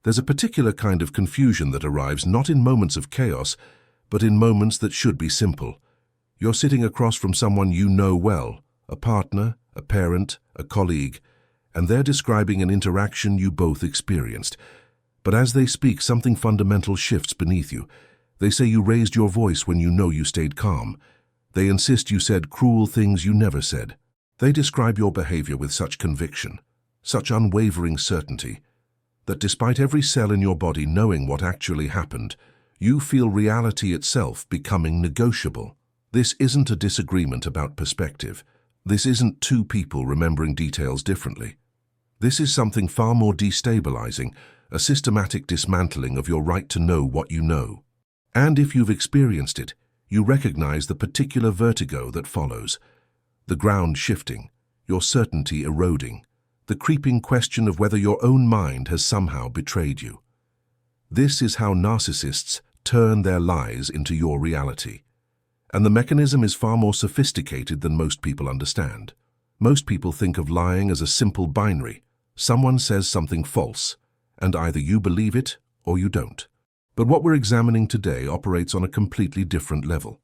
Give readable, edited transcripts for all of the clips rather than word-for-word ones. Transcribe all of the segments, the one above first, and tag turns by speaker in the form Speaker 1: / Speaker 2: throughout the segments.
Speaker 1: There's a particular kind of confusion that arrives not in moments of chaos, but in moments that should be simple. You're sitting across from someone you know well, a partner, a parent, a colleague, and they're describing an interaction you both experienced. But as they speak, something fundamental shifts beneath you. They say you raised your voice when you know you stayed calm. They insist you said cruel things you never said. They describe your behavior with such conviction, such unwavering certainty, that despite every cell in your body knowing what actually happened, you feel reality itself becoming negotiable. This isn't a disagreement about perspective. This isn't two people remembering details differently. This is something far more destabilizing, a systematic dismantling of your right to know what you know. And if you've experienced it, you recognize the particular vertigo that follows. The ground shifting, your certainty eroding, the creeping question of whether your own mind has somehow betrayed you. This is how narcissists turn their lies into your reality. And the mechanism is far more sophisticated than most people understand. Most people think of lying as a simple binary. Someone says something false, and either you believe it or you don't. But what we're examining today operates on a completely different level.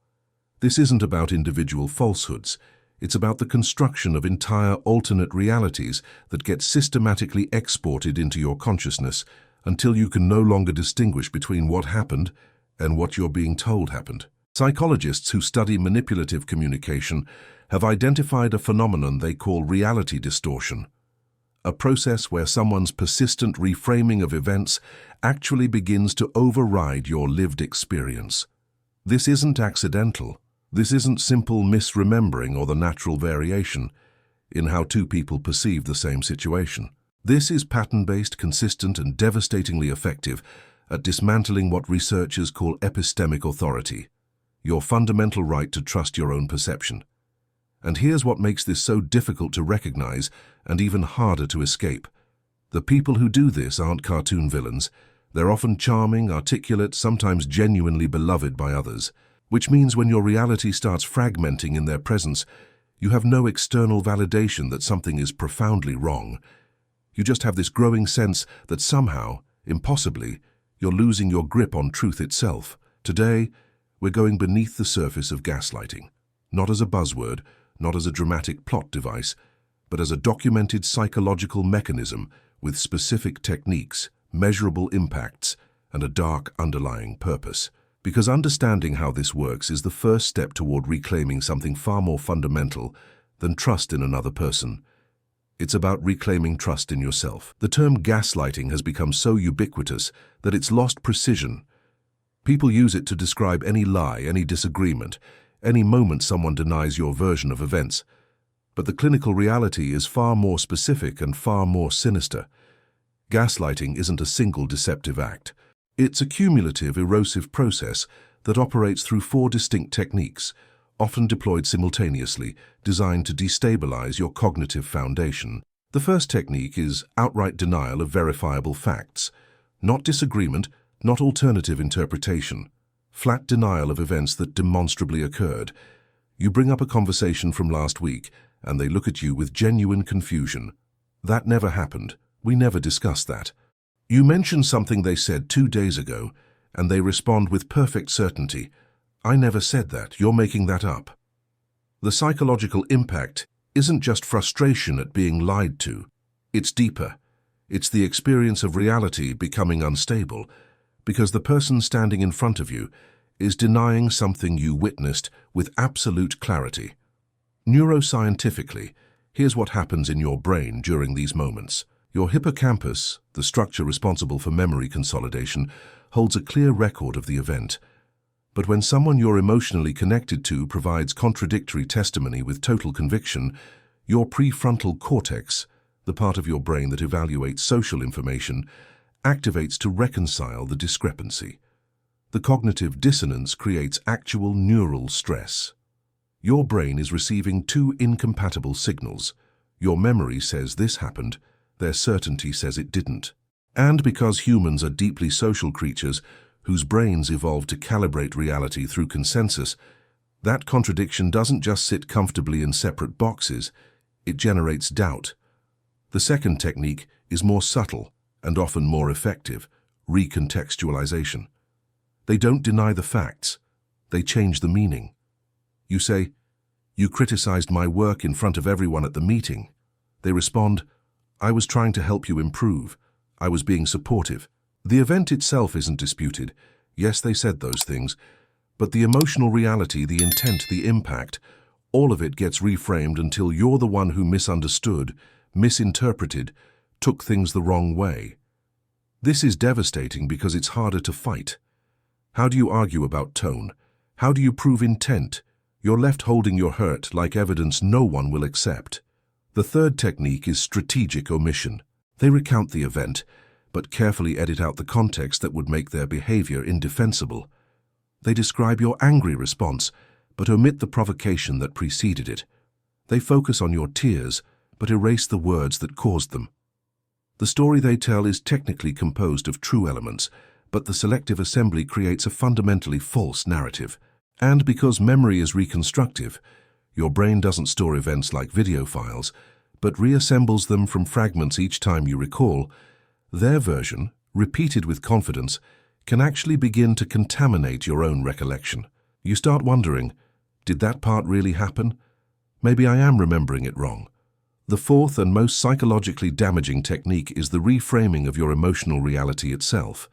Speaker 1: This isn't about individual falsehoods. It's about the construction of entire alternate realities that get systematically exported into your consciousness until you can no longer distinguish between what happened and what you're being told happened. Psychologists who study manipulative communication have identified a phenomenon they call reality distortion, a process where someone's persistent reframing of events actually begins to override your lived experience. This isn't accidental. This isn't simple misremembering or the natural variation in how two people perceive the same situation. This is pattern-based, consistent, and devastatingly effective at dismantling what researchers call epistemic authority, your fundamental right to trust your own perception. And here's what makes this so difficult to recognize and even harder to escape. The people who do this aren't cartoon villains. They're often charming, articulate, sometimes genuinely beloved by others, which means when your reality starts fragmenting in their presence, you have no external validation that something is profoundly wrong. You just have this growing sense that somehow, impossibly, you're losing your grip on truth itself. Today, we're going beneath the surface of gaslighting, not as a buzzword, not as a dramatic plot device, but as a documented psychological mechanism with specific techniques, measurable impacts, and a dark underlying purpose. Because understanding how this works is the first step toward reclaiming something far more fundamental than trust in another person. It's about reclaiming trust in yourself. The term gaslighting has become so ubiquitous that it's lost precision. People use it to describe any lie, any disagreement, any moment someone denies your version of events. But the clinical reality is far more specific and far more sinister. Gaslighting isn't a single deceptive act. It's a cumulative, erosive process that operates through 4 distinct techniques, often deployed simultaneously, designed to destabilize your cognitive foundation. The first technique is outright denial of verifiable facts. Not disagreement, not alternative interpretation. Flat denial of events that demonstrably occurred. You bring up a conversation from last week, and they look at you with genuine confusion. That never happened. We never discussed that. You mention something they said 2 days ago, and they respond with perfect certainty. I never said that, you're making that up. The psychological impact isn't just frustration at being lied to. It's deeper. It's the experience of reality becoming unstable, because the person standing in front of you is denying something you witnessed with absolute clarity. Neuroscientifically, here's what happens in your brain during these moments. Your hippocampus, the structure responsible for memory consolidation, holds a clear record of the event. But when someone you're emotionally connected to provides contradictory testimony with total conviction, your prefrontal cortex, the part of your brain that evaluates social information, activates to reconcile the discrepancy. The cognitive dissonance creates actual neural stress. Your brain is receiving 2 incompatible signals. Your memory says this happened, their certainty says it didn't. And because humans are deeply social creatures whose brains evolved to calibrate reality through consensus, that contradiction doesn't just sit comfortably in separate boxes, it generates doubt. The second technique is more subtle and often more effective, recontextualization. They don't deny the facts, they change the meaning. You say, "You criticized my work in front of everyone at the meeting." They respond, "I was trying to help you improve. I was being supportive." The event itself isn't disputed. Yes, they said those things, but the emotional reality, the intent, the impact, all of it gets reframed until you're the one who misunderstood, misinterpreted, took things the wrong way. This is devastating because it's harder to fight. How do you argue about tone? How do you prove intent? You're left holding your hurt like evidence no one will accept. The third technique is strategic omission. They recount the event, but carefully edit out the context that would make their behavior indefensible. They describe your angry response, but omit the provocation that preceded it. They focus on your tears, but erase the words that caused them. The story they tell is technically composed of true elements, but the selective assembly creates a fundamentally false narrative. And because memory is reconstructive, your brain doesn't store events like video files, but reassembles them from fragments each time you recall. Their version, repeated with confidence, can actually begin to contaminate your own recollection. You start wondering, did that part really happen? Maybe I am remembering it wrong. The fourth and most psychologically damaging technique is the reframing of your emotional reality itself.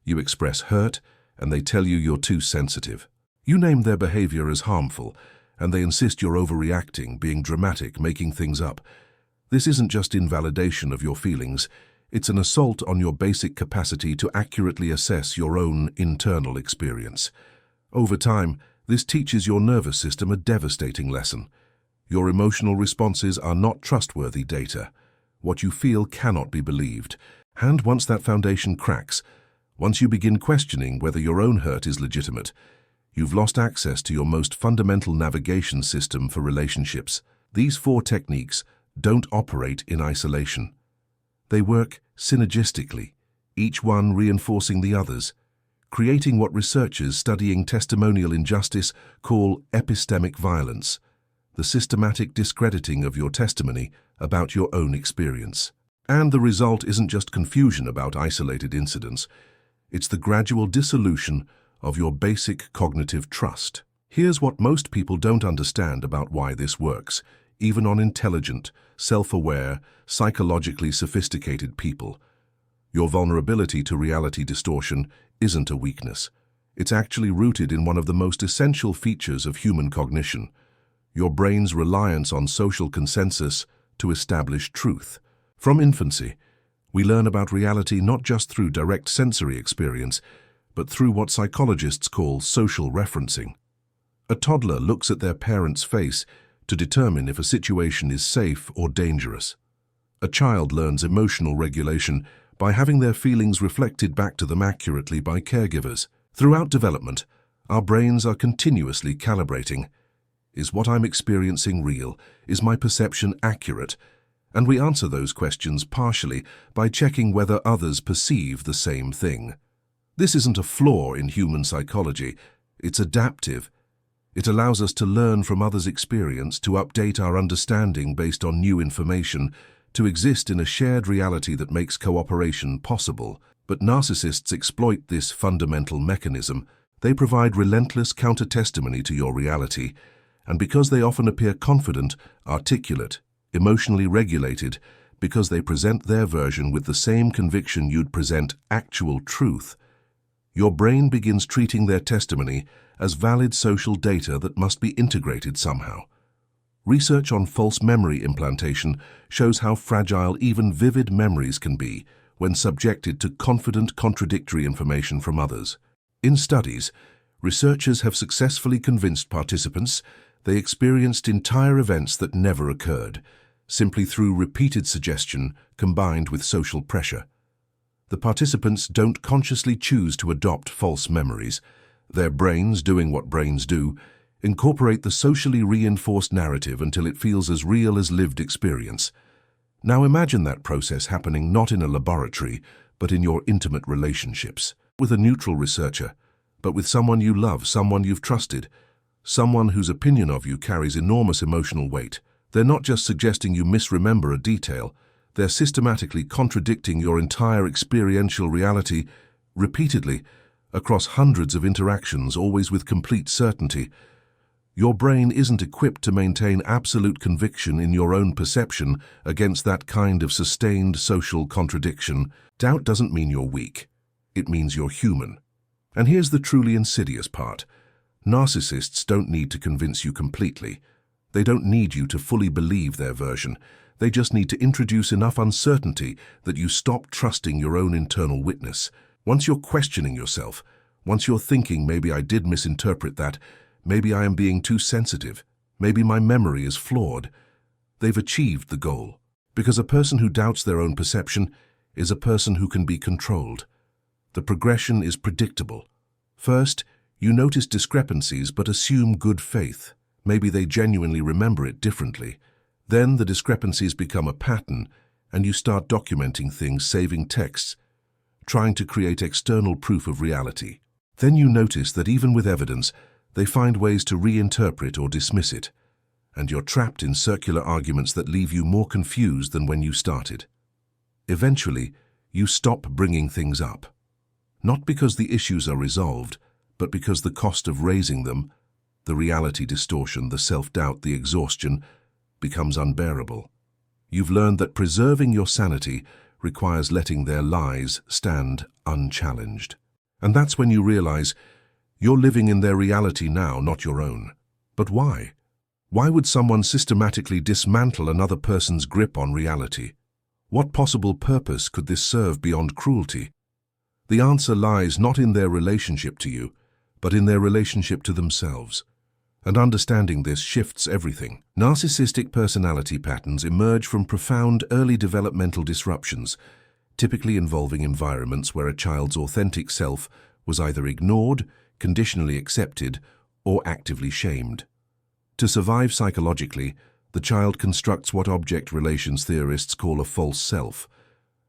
Speaker 1: You express hurt, and they tell you you're too sensitive. You name their behavior as harmful, and they insist you're overreacting, being dramatic, making things up. This isn't just invalidation of your feelings, it's an assault on your basic capacity to accurately assess your own internal experience. Over time, this teaches your nervous system a devastating lesson. Your emotional responses are not trustworthy data. What you feel cannot be believed. And once that foundation cracks, once you begin questioning whether your own hurt is legitimate, you've lost access to your most fundamental navigation system for relationships. These four techniques don't operate in isolation. They work synergistically, each one reinforcing the others, creating what researchers studying testimonial injustice call epistemic violence, the systematic discrediting of your testimony about your own experience. And the result isn't just confusion about isolated incidents, it's the gradual dissolution of your basic cognitive trust. Here's what most people don't understand about why this works, even on intelligent, self-aware, psychologically sophisticated people. Your vulnerability to reality distortion isn't a weakness. It's actually rooted in one of the most essential features of human cognition, your brain's reliance on social consensus to establish truth. From infancy, we learn about reality not just through direct sensory experience, but through what psychologists call social referencing. A toddler looks at their parent's face to determine if a situation is safe or dangerous. A child learns emotional regulation by having their feelings reflected back to them accurately by caregivers. Throughout development, our brains are continuously calibrating. Is what I'm experiencing real? Is my perception accurate? And we answer those questions partially by checking whether others perceive the same thing. This isn't a flaw in human psychology, it's adaptive. It allows us to learn from others' experience, to update our understanding based on new information, to exist in a shared reality that makes cooperation possible. But narcissists exploit this fundamental mechanism. They provide relentless counter-testimony to your reality, and because they often appear confident, articulate, emotionally regulated, because they present their version with the same conviction you'd present actual truth, your brain begins treating their testimony as valid social data that must be integrated somehow. Research on false memory implantation shows how fragile even vivid memories can be when subjected to confident contradictory information from others. In studies, researchers have successfully convinced participants they experienced entire events that never occurred, simply through repeated suggestion combined with social pressure. The participants don't consciously choose to adopt false memories. Their brains, doing what brains do, incorporate the socially reinforced narrative until it feels as real as lived experience. Now imagine that process happening not in a laboratory, but in your intimate relationships, with a neutral researcher, but with someone you love, someone you've trusted, someone whose opinion of you carries enormous emotional weight. They're not just suggesting you misremember a detail, They're systematically contradicting your entire experiential reality repeatedly across hundreds of interactions, always with complete certainty. Your brain isn't equipped to maintain absolute conviction in your own perception against that kind of sustained social contradiction. Doubt doesn't mean you're weak. It means you're human. And here's the truly insidious part. Narcissists don't need to convince you completely. They don't need you to fully believe their version. They just need to introduce enough uncertainty that you stop trusting your own internal witness. Once you're questioning yourself, once you're thinking, maybe I did misinterpret that, maybe I am being too sensitive, maybe my memory is flawed, they've achieved the goal. Because a person who doubts their own perception is a person who can be controlled. The progression is predictable. First, you notice discrepancies but assume good faith. Maybe they genuinely remember it differently. Then the discrepancies become a pattern, and you start documenting things, saving texts, trying to create external proof of reality. Then you notice that even with evidence, they find ways to reinterpret or dismiss it, and you're trapped in circular arguments that leave you more confused than when you started. Eventually, you stop bringing things up. Not because the issues are resolved, but because the cost of raising them, the reality distortion, the self-doubt, the exhaustion, becomes unbearable. You've learned that preserving your sanity requires letting their lies stand unchallenged. And that's when you realize you're living in their reality now, not your own. But why? Why would someone systematically dismantle another person's grip on reality? What possible purpose could this serve beyond cruelty? The answer lies not in their relationship to you, but in their relationship to themselves. And understanding this shifts everything. Narcissistic personality patterns emerge from profound early developmental disruptions, typically involving environments where a child's authentic self was either ignored, conditionally accepted, or actively shamed. To survive psychologically, the child constructs what object relations theorists call a false self,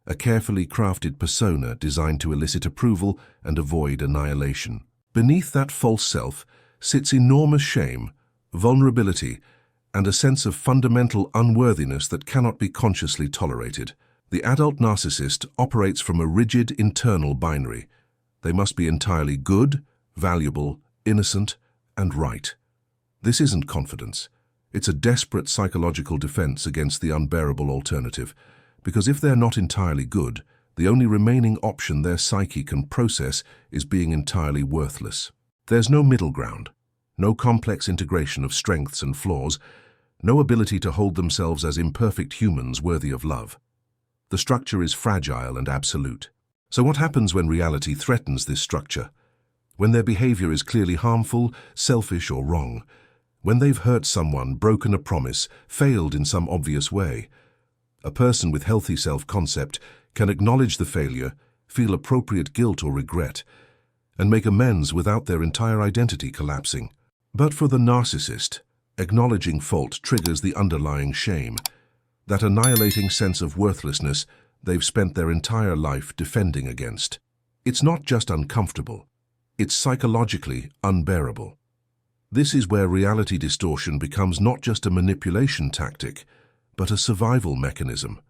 Speaker 1: a carefully crafted persona designed to elicit approval and avoid annihilation. Beneath that false self sits enormous shame, vulnerability, and a sense of fundamental unworthiness that cannot be consciously tolerated. The adult narcissist operates from a rigid internal binary. They must be entirely good, valuable, innocent, and right. This isn't confidence. It's a desperate psychological defense against the unbearable alternative, because if they're not entirely good, the only remaining option their psyche can process is being entirely worthless. There's no middle ground, no complex integration of strengths and flaws, no ability to hold themselves as imperfect humans worthy of love. The structure is fragile and absolute. So what happens when reality threatens this structure? When their behavior is clearly harmful, selfish, or wrong? When they've hurt someone, broken a promise, failed in some obvious way? A person with healthy self-concept can acknowledge the failure, feel appropriate guilt or regret, and make amends without their entire identity collapsing. But for the narcissist, acknowledging fault triggers the underlying shame, that annihilating sense of worthlessness they've spent their entire life defending against. It's not just uncomfortable, it's psychologically unbearable. This is where reality distortion becomes not just a manipulation tactic, but a survival mechanism.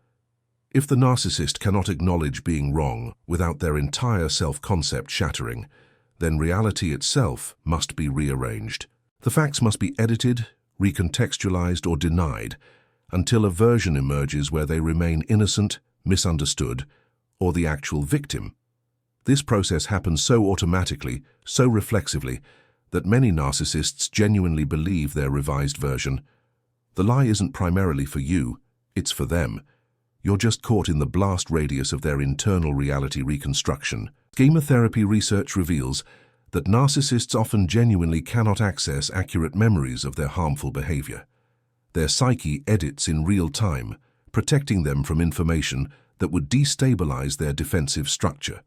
Speaker 1: If the narcissist cannot acknowledge being wrong without their entire self-concept shattering, then reality itself must be rearranged. The facts must be edited, recontextualized, or denied until a version emerges where they remain innocent, misunderstood, or the actual victim. This process happens so automatically, so reflexively, that many narcissists genuinely believe their revised version. The lie isn't primarily for you, it's for them. You're just caught in the blast radius of their internal reality reconstruction. Schema-therapy research reveals that narcissists often genuinely cannot access accurate memories of their harmful behavior. Their psyche edits in real time, protecting them from information that would destabilize their defensive structure.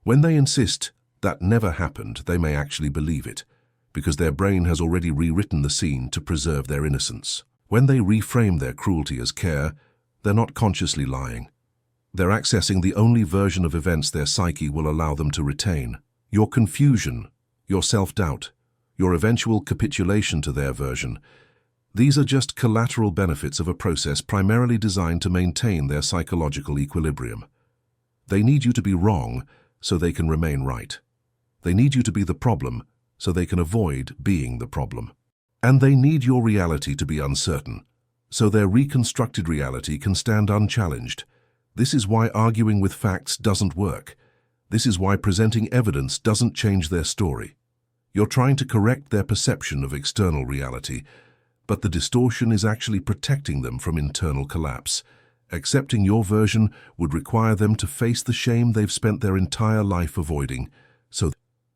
Speaker 1: When they insist that never happened, they may actually believe it, because their brain has already rewritten the scene to preserve their innocence. When they reframe their cruelty as care, they're not consciously lying. They're accessing the only version of events their psyche will allow them to retain. Your confusion, your self-doubt, your eventual capitulation to their version, These are just collateral benefits of a process primarily designed to maintain their psychological equilibrium. They need you to be wrong so they can remain right. They need you to be the problem so they can avoid being the problem. And they need your reality to be uncertain, so their reconstructed reality can stand unchallenged. This is why arguing with facts doesn't work. This is why presenting evidence doesn't change their story. You're trying to correct their perception of external reality, but the distortion is actually protecting them from internal collapse. Accepting your version would require them to face the shame they've spent their entire life avoiding, so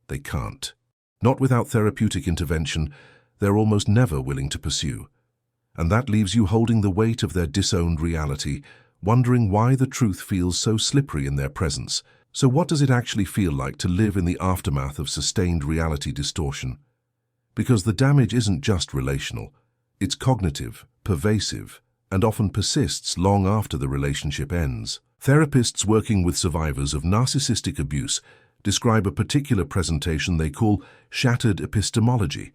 Speaker 1: they can't. Not without therapeutic intervention, they're almost never willing to pursue. And that leaves you holding the weight of their disowned reality, wondering why the truth feels so slippery in their presence. So what does it actually feel like to live in the aftermath of sustained reality distortion? Because the damage isn't just relational, it's cognitive, pervasive, and often persists long after the relationship ends. Therapists working with survivors of narcissistic abuse describe a particular presentation they call shattered epistemology,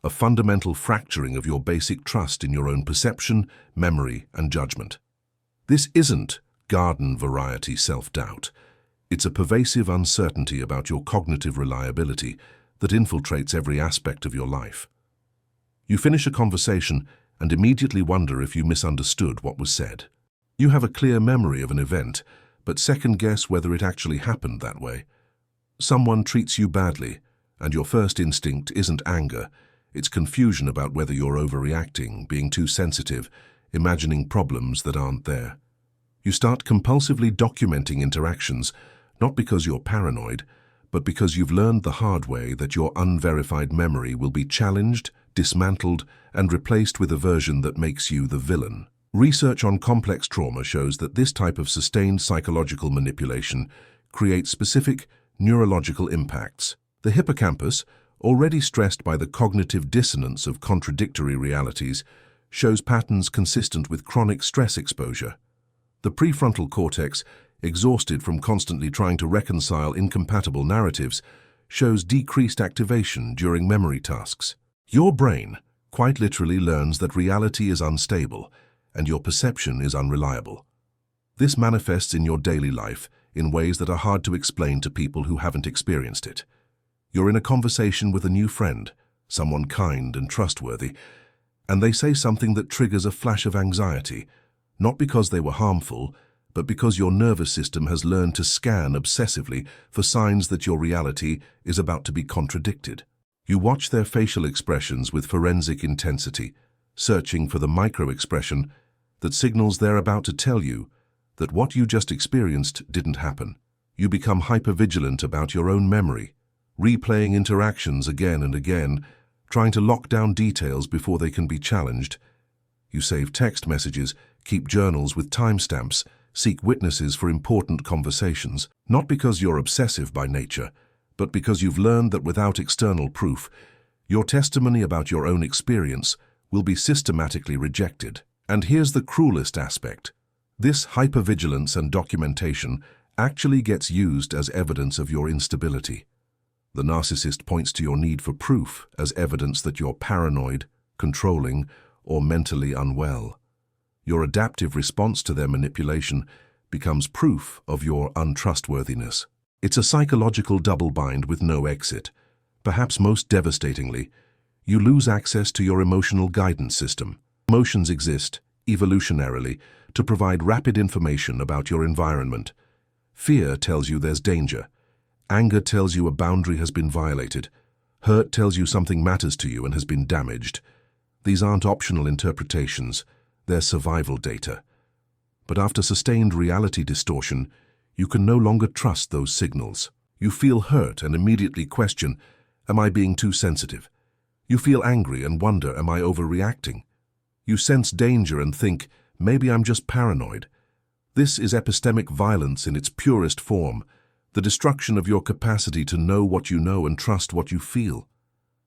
Speaker 1: a fundamental fracturing of your basic trust in your own perception, memory, and judgment. This isn't garden variety self-doubt. It's a pervasive uncertainty about your cognitive reliability that infiltrates every aspect of your life. You finish a conversation and immediately wonder if you misunderstood what was said. You have a clear memory of an event, but second-guess whether it actually happened that way. Someone treats you badly, and your first instinct isn't anger. It's confusion about whether you're overreacting, being too sensitive, imagining problems that aren't there. You start compulsively documenting interactions, not because you're paranoid, but because you've learned the hard way that your unverified memory will be challenged, dismantled, and replaced with a version that makes you the villain. Research on complex trauma shows that this type of sustained psychological manipulation creates specific neurological impacts. The hippocampus, already stressed by the cognitive dissonance of contradictory realities, shows patterns consistent with chronic stress exposure. The prefrontal cortex, exhausted from constantly trying to reconcile incompatible narratives, shows decreased activation during memory tasks. Your brain quite literally learns that reality is unstable and your perception is unreliable. This manifests in your daily life in ways that are hard to explain to people who haven't experienced it. You're in a conversation with a new friend, someone kind and trustworthy, and they say something that triggers a flash of anxiety, not because they were harmful, but because your nervous system has learned to scan obsessively for signs that your reality is about to be contradicted. You watch their facial expressions with forensic intensity, searching for the micro-expression that signals they're about to tell you that what you just experienced didn't happen. You become hypervigilant about your own memory, replaying interactions again and again, trying to lock down details before they can be challenged. You save text messages, keep journals with timestamps, seek witnesses for important conversations, not because you're obsessive by nature, but because you've learned that without external proof, your testimony about your own experience will be systematically rejected. And here's the cruelest aspect. This hypervigilance and documentation actually gets used as evidence of your instability. The narcissist points to your need for proof as evidence that you're paranoid, controlling, or mentally unwell. Your adaptive response to their manipulation becomes proof of your untrustworthiness. It's a psychological double bind with no exit. Perhaps most devastatingly, you lose access to your emotional guidance system. Emotions exist, evolutionarily, to provide rapid information about your environment. Fear tells you there's danger. Anger tells you a boundary has been violated. Hurt tells you something matters to you and has been damaged. These aren't optional interpretations. They're survival data. But after sustained reality distortion, you can no longer trust those signals. You feel hurt and immediately question, am I being too sensitive? You feel angry and wonder, am I overreacting? You sense danger and think, maybe I'm just paranoid. This is epistemic violence in its purest form, the destruction of your capacity to know what you know and trust what you feel.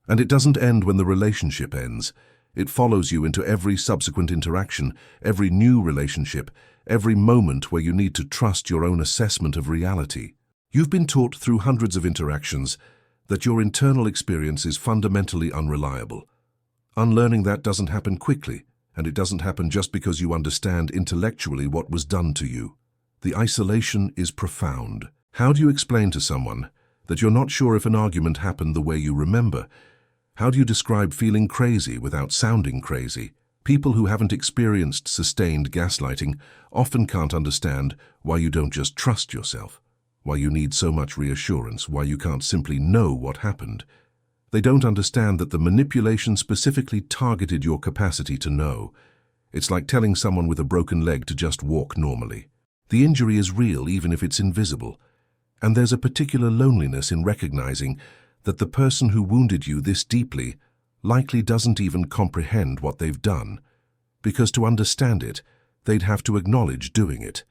Speaker 1: And it doesn't end when the relationship ends. It follows you into every subsequent interaction, every new relationship, every moment where you need to trust your own assessment of reality. You've been taught through hundreds of interactions that your internal experience is fundamentally unreliable. Unlearning that doesn't happen quickly, and it doesn't happen just because you understand intellectually what was done to you. The isolation is profound. How do you explain to someone that you're not sure if an argument happened the way you remember? How do you describe feeling crazy without sounding crazy? People who haven't experienced sustained gaslighting often can't understand why you don't just trust yourself, why you need so much reassurance, why you can't simply know what happened. They don't understand that the manipulation specifically targeted your capacity to know. It's like telling someone with a broken leg to just walk normally. The injury is real even if it's invisible. And there's a particular loneliness in recognizing that the person who wounded you this deeply likely doesn't even comprehend what they've done, because to understand it, they'd have to acknowledge doing it.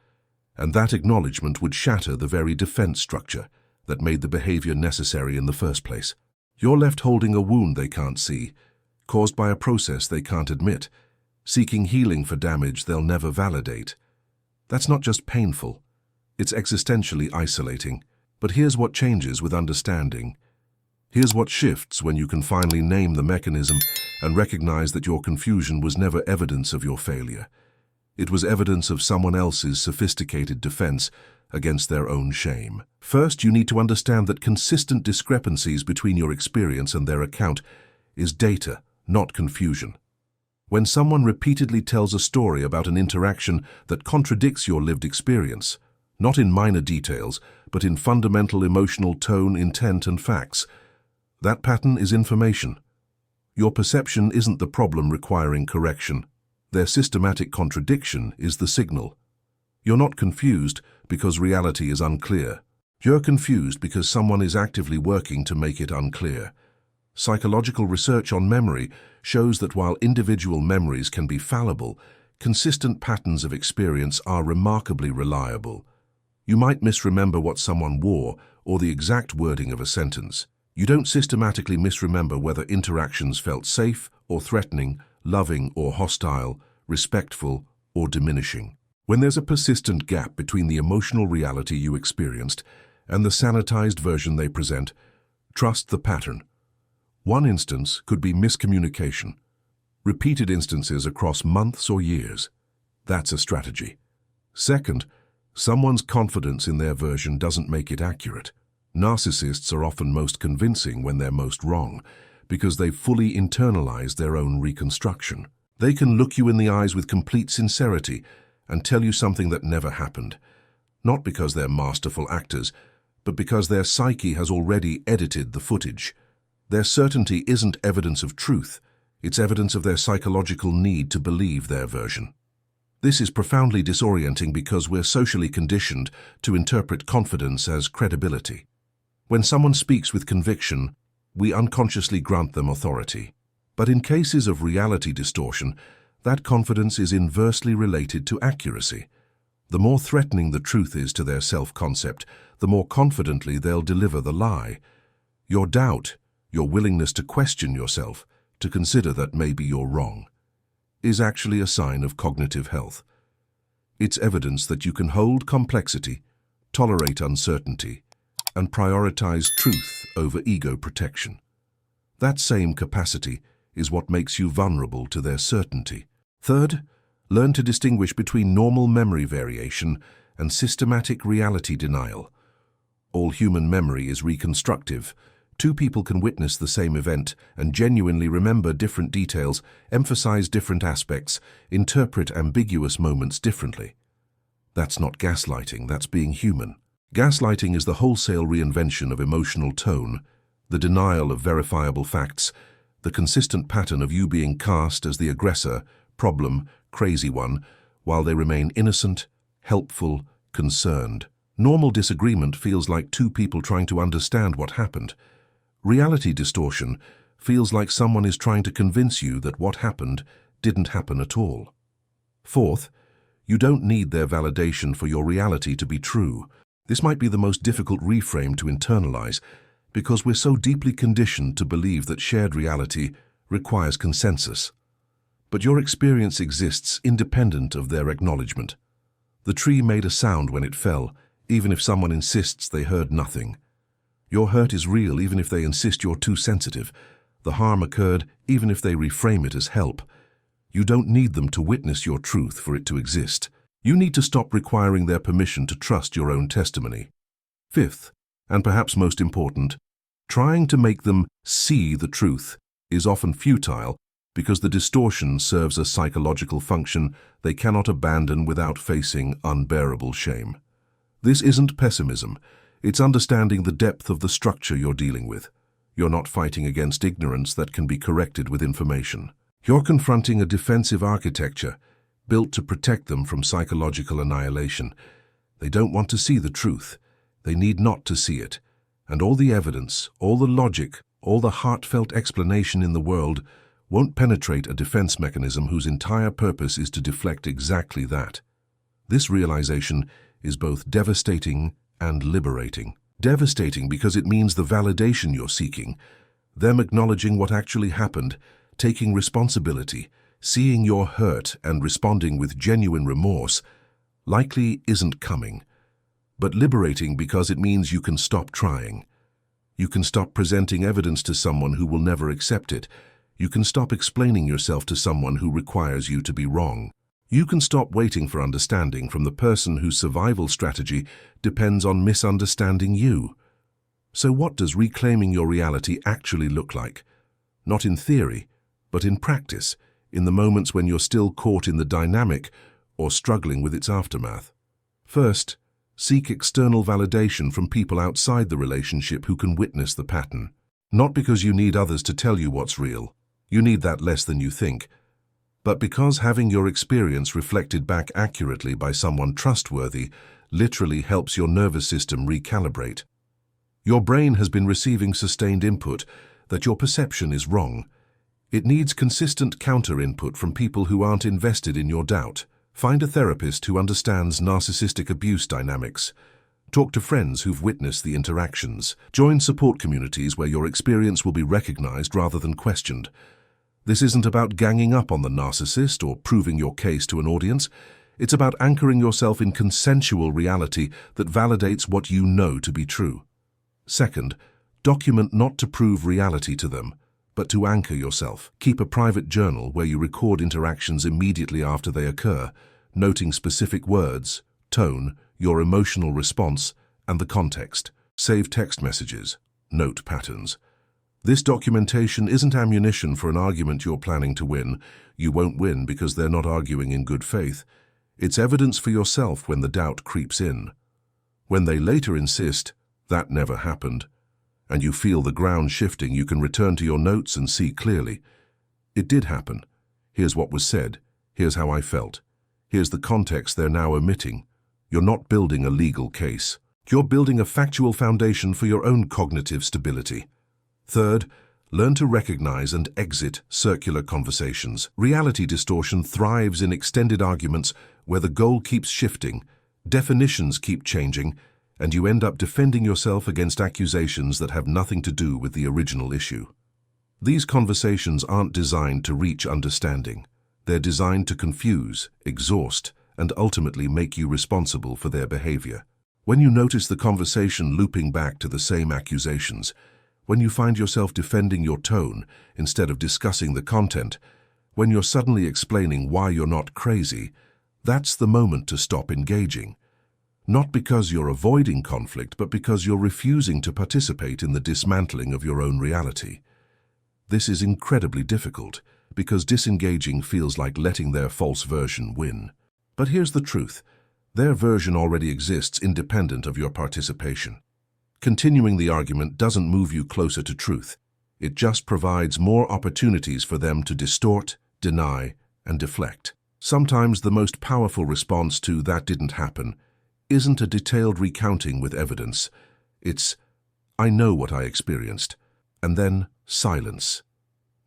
Speaker 1: And that acknowledgement would shatter the very defense structure that made the behavior necessary in the first place. You're left holding a wound they can't see, caused by a process they can't admit, seeking healing for damage they'll never validate. That's not just painful, it's existentially isolating. But here's what changes with understanding. Here's what shifts when you can finally name the mechanism and recognize that your confusion was never evidence of your failure. It was evidence of someone else's sophisticated defense against their own shame. First, you need to understand that consistent discrepancies between your experience and their account is data, not confusion. When someone repeatedly tells a story about an interaction that contradicts your lived experience, not in minor details, but in fundamental emotional tone, intent, and facts, that pattern is information. Your perception isn't the problem requiring correction. Their systematic contradiction is the signal. You're not confused because reality is unclear. You're confused because someone is actively working to make it unclear. Psychological research on memory shows that while individual memories can be fallible, consistent patterns of experience are remarkably reliable. You might misremember what someone wore or the exact wording of a sentence. You don't systematically misremember whether interactions felt safe or threatening, loving or hostile, respectful or diminishing. When there's a persistent gap between the emotional reality you experienced and the sanitized version they present, trust the pattern. One instance could be miscommunication. Repeated instances across months or years. That's a strategy. Second, someone's confidence in their version doesn't make it accurate. Narcissists are often most convincing when they're most wrong, because they've fully internalized their own reconstruction. They can look you in the eyes with complete sincerity and tell you something that never happened, not because they're masterful actors, but because their psyche has already edited the footage. Their certainty isn't evidence of truth, it's evidence of their psychological need to believe their version. This is profoundly disorienting because we're socially conditioned to interpret confidence as credibility. When someone speaks with conviction, we unconsciously grant them authority. But in cases of reality distortion, that confidence is inversely related to accuracy. The more threatening the truth is to their self-concept, the more confidently they'll deliver the lie. Your doubt, your willingness to question yourself, to consider that maybe you're wrong, is actually a sign of cognitive health. It's evidence that you can hold complexity, tolerate uncertainty, and prioritize truth over ego protection. That same capacity is what makes you vulnerable to their certainty. Third, learn to distinguish between normal memory variation and systematic reality denial. All human memory is reconstructive. Two people can witness the same event and genuinely remember different details, emphasize different aspects, interpret ambiguous moments differently. That's not gaslighting, that's being human. Gaslighting is the wholesale reinvention of emotional tone, the denial of verifiable facts, the consistent pattern of you being cast as the aggressor, problem, crazy one, while they remain innocent, helpful, concerned. Normal disagreement feels like two people trying to understand what happened. Reality distortion feels like someone is trying to convince you that what happened didn't happen at all. Fourth, you don't need their validation for your reality to be true. This might be the most difficult reframe to internalize because we're so deeply conditioned to believe that shared reality requires consensus. But your experience exists independent of their acknowledgement. The tree made a sound when it fell, even if someone insists they heard nothing. Your hurt is real even if they insist you're too sensitive. The harm occurred even if they reframe it as help. You don't need them to witness your truth for it to exist. You need to stop requiring their permission to trust your own testimony. Fifth, and perhaps most important, trying to make them see the truth is often futile because the distortion serves a psychological function they cannot abandon without facing unbearable shame. This isn't pessimism. It's understanding the depth of the structure you're dealing with. You're not fighting against ignorance that can be corrected with information. You're confronting a defensive architecture built to protect them from psychological annihilation. They don't want to see the truth. They need not to see it. And all the evidence, all the logic, all the heartfelt explanation in the world won't penetrate a defense mechanism whose entire purpose is to deflect exactly that. This realization is both devastating and liberating. Devastating because it means the validation you're seeking, them acknowledging what actually happened, taking responsibility, seeing your hurt and responding with genuine remorse, likely isn't coming. But liberating because it means you can stop trying. You can stop presenting evidence to someone who will never accept it. You can stop explaining yourself to someone who requires you to be wrong. You can stop waiting for understanding from the person whose survival strategy depends on misunderstanding you. So what does reclaiming your reality actually look like? Not in theory, but in practice, in the moments when you're still caught in the dynamic or struggling with its aftermath. First, seek external validation from people outside the relationship who can witness the pattern. Not because you need others to tell you what's real. You need that less than you think. But because having your experience reflected back accurately by someone trustworthy literally helps your nervous system recalibrate. Your brain has been receiving sustained input that your perception is wrong. It needs consistent counter-input from people who aren't invested in your doubt. Find a therapist who understands narcissistic abuse dynamics. Talk to friends who've witnessed the interactions. Join support communities where your experience will be recognized rather than questioned. This isn't about ganging up on the narcissist or proving your case to an audience. It's about anchoring yourself in consensual reality that validates what you know to be true. Second, document not to prove reality to them, but to anchor yourself. Keep a private journal where you record interactions immediately after they occur, noting specific words, tone, your emotional response, and the context. Save text messages. Note patterns. This documentation isn't ammunition for an argument you're planning to win. You won't win because they're not arguing in good faith. It's evidence for yourself when the doubt creeps in. When they later insist, that never happened, and you feel the ground shifting, you can return to your notes and see clearly. It did happen. Here's what was said. Here's how I felt. Here's the context they're now omitting. You're not building a legal case. You're building a factual foundation for your own cognitive stability. Third, learn to recognize and exit circular conversations. Reality distortion thrives in extended arguments where the goal keeps shifting, definitions keep changing, and you end up defending yourself against accusations that have nothing to do with the original issue. These conversations aren't designed to reach understanding. They're designed to confuse, exhaust, and ultimately make you responsible for their behavior. When you notice the conversation looping back to the same accusations, when you find yourself defending your tone instead of discussing the content, when you're suddenly explaining why you're not crazy, that's the moment to stop engaging. Not because you're avoiding conflict, but because you're refusing to participate in the dismantling of your own reality. This is incredibly difficult because disengaging feels like letting their false version win. But here's the truth. Their version already exists independent of your participation. Continuing the argument doesn't move you closer to truth. It just provides more opportunities for them to distort, deny, and deflect. Sometimes the most powerful response to "that didn't happen" isn't a detailed recounting with evidence. It's, "I know what I experienced," and then silence.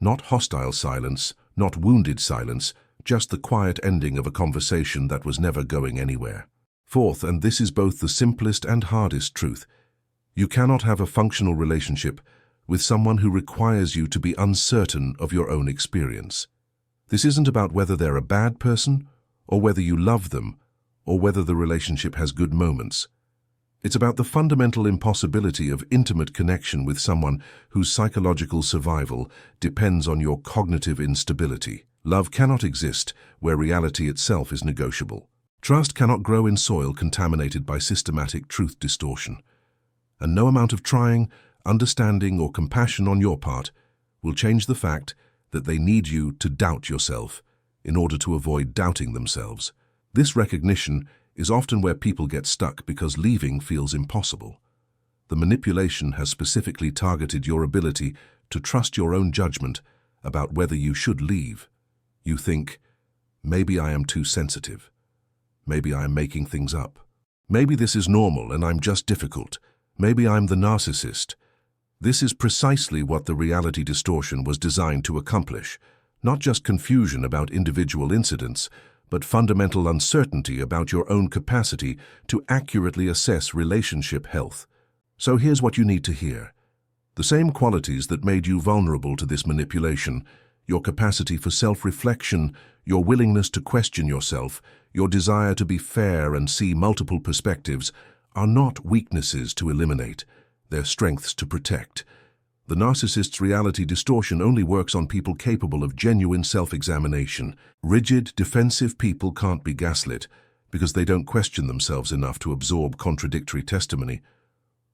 Speaker 1: Not hostile silence, not wounded silence, just the quiet ending of a conversation that was never going anywhere. Fourth, and this is both the simplest and hardest truth, you cannot have a functional relationship with someone who requires you to be uncertain of your own experience. This isn't about whether they're a bad person, or whether you love them, or whether the relationship has good moments. It's about the fundamental impossibility of intimate connection with someone whose psychological survival depends on your cognitive instability. Love cannot exist where reality itself is negotiable. Trust cannot grow in soil contaminated by systematic truth distortion. And no amount of trying, understanding, or compassion on your part will change the fact that they need you to doubt yourself in order to avoid doubting themselves. This recognition is often where people get stuck because leaving feels impossible. The manipulation has specifically targeted your ability to trust your own judgment about whether you should leave. You think, maybe I am too sensitive. Maybe I am making things up. Maybe this is normal and I'm just difficult. Maybe I'm the narcissist. This is precisely what the reality distortion was designed to accomplish. Not just confusion about individual incidents, but fundamental uncertainty about your own capacity to accurately assess relationship health. So here's what you need to hear. The same qualities that made you vulnerable to this manipulation, your capacity for self-reflection, your willingness to question yourself, your desire to be fair and see multiple perspectives, are not weaknesses to eliminate. They're strengths to protect. The narcissist's reality distortion only works on people capable of genuine self-examination. Rigid, defensive people can't be gaslit because they don't question themselves enough to absorb contradictory testimony.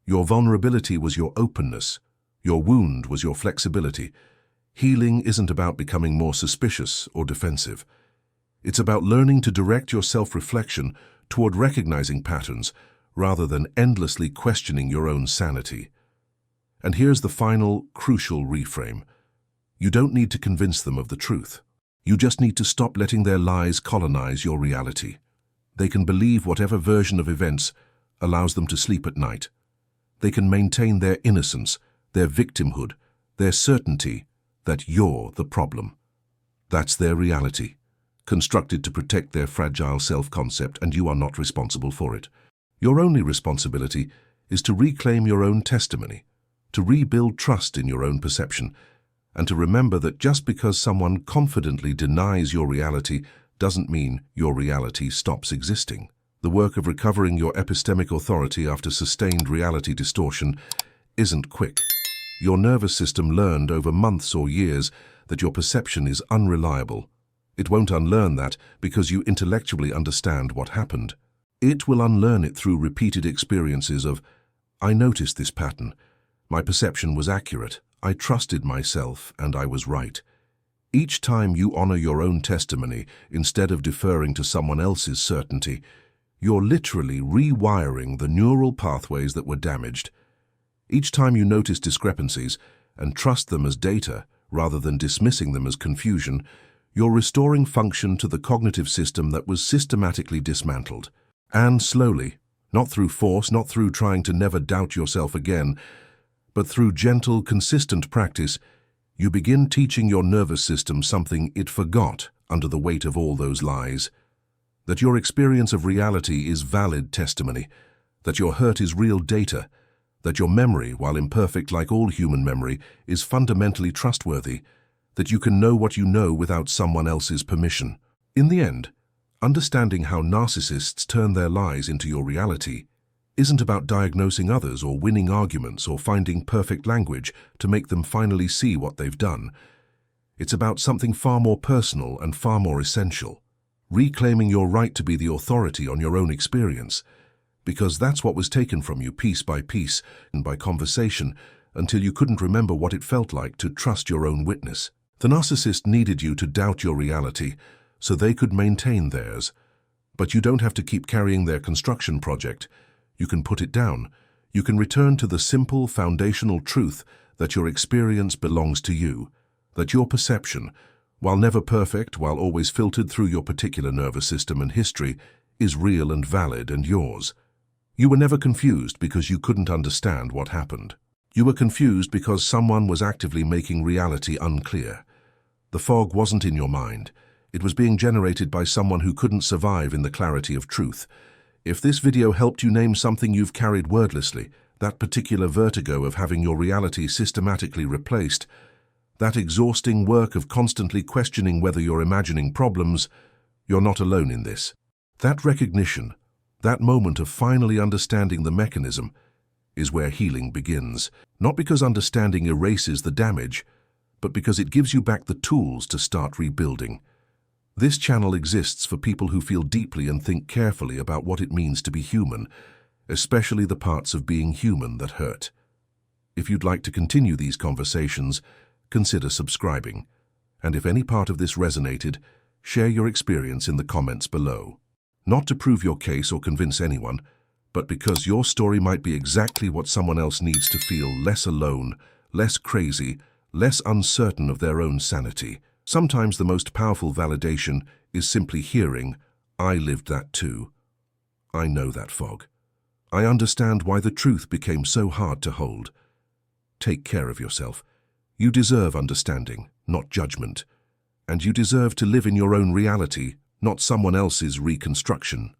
Speaker 1: Your vulnerability was your openness. Your wound was your flexibility. Healing isn't about becoming more suspicious or defensive. It's about learning to direct your self-reflection toward recognizing patterns rather than endlessly questioning your own sanity. And here's the final, crucial reframe. You don't need to convince them of the truth. You just need to stop letting their lies colonize your reality. They can believe whatever version of events allows them to sleep at night. They can maintain their innocence, their victimhood, their certainty that you're the problem. That's their reality, constructed to protect their fragile self-concept, and you are not responsible for it. Your only responsibility is to reclaim your own testimony, to rebuild trust in your own perception, and to remember that just because someone confidently denies your reality doesn't mean your reality stops existing. The work of recovering your epistemic authority after sustained reality distortion isn't quick. Your nervous system learned over months or years that your perception is unreliable. It won't unlearn that because you intellectually understand what happened. It will unlearn it through repeated experiences of, I noticed this pattern. My perception was accurate. I trusted myself and I was right. Each time you honor your own testimony instead of deferring to someone else's certainty, you're literally rewiring the neural pathways that were damaged. Each time you notice discrepancies and trust them as data rather than dismissing them as confusion, you're restoring function to the cognitive system that was systematically dismantled. And slowly, not through force, not through trying to never doubt yourself again, but through gentle, consistent practice, you begin teaching your nervous system something it forgot under the weight of all those lies. That your experience of reality is valid testimony, that your hurt is real data, that your memory, while imperfect like all human memory, is fundamentally trustworthy, that you can know what you know without someone else's permission. In the end, understanding how narcissists turn their lies into your reality isn't about diagnosing others or winning arguments or finding perfect language to make them finally see what they've done. It's about something far more personal and far more essential, reclaiming your right to be the authority on your own experience, because that's what was taken from you piece by piece and by conversation until you couldn't remember what it felt like to trust your own witness. The narcissist needed you to doubt your reality so they could maintain theirs, but you don't have to keep carrying their construction project. You can put it down. You can return to the simple, foundational truth that your experience belongs to you, that your perception, while never perfect, while always filtered through your particular nervous system and history, is real and valid and yours. You were never confused because you couldn't understand what happened. You were confused because someone was actively making reality unclear. The fog wasn't in your mind. It was being generated by someone who couldn't survive in the clarity of truth. If this video helped you name something you've carried wordlessly, that particular vertigo of having your reality systematically replaced, that exhausting work of constantly questioning whether you're imagining problems, you're not alone in this. That recognition, That moment of finally understanding the mechanism is where healing begins. Not because understanding erases the damage, but because it gives you back the tools to start rebuilding. This channel exists for people who feel deeply and think carefully about what it means to be human, especially the parts of being human that hurt. If you'd like to continue these conversations, consider subscribing. And if any part of this resonated, share your experience in the comments below. Not to prove your case or convince anyone, but because your story might be exactly what someone else needs to feel less alone, less crazy, less uncertain of their own sanity. Sometimes the most powerful validation is simply hearing, "I lived that too. I know that fog. I understand why the truth became so hard to hold." Take care of yourself. You deserve understanding, not judgment. And you deserve to live in your own reality, not someone else's reconstruction.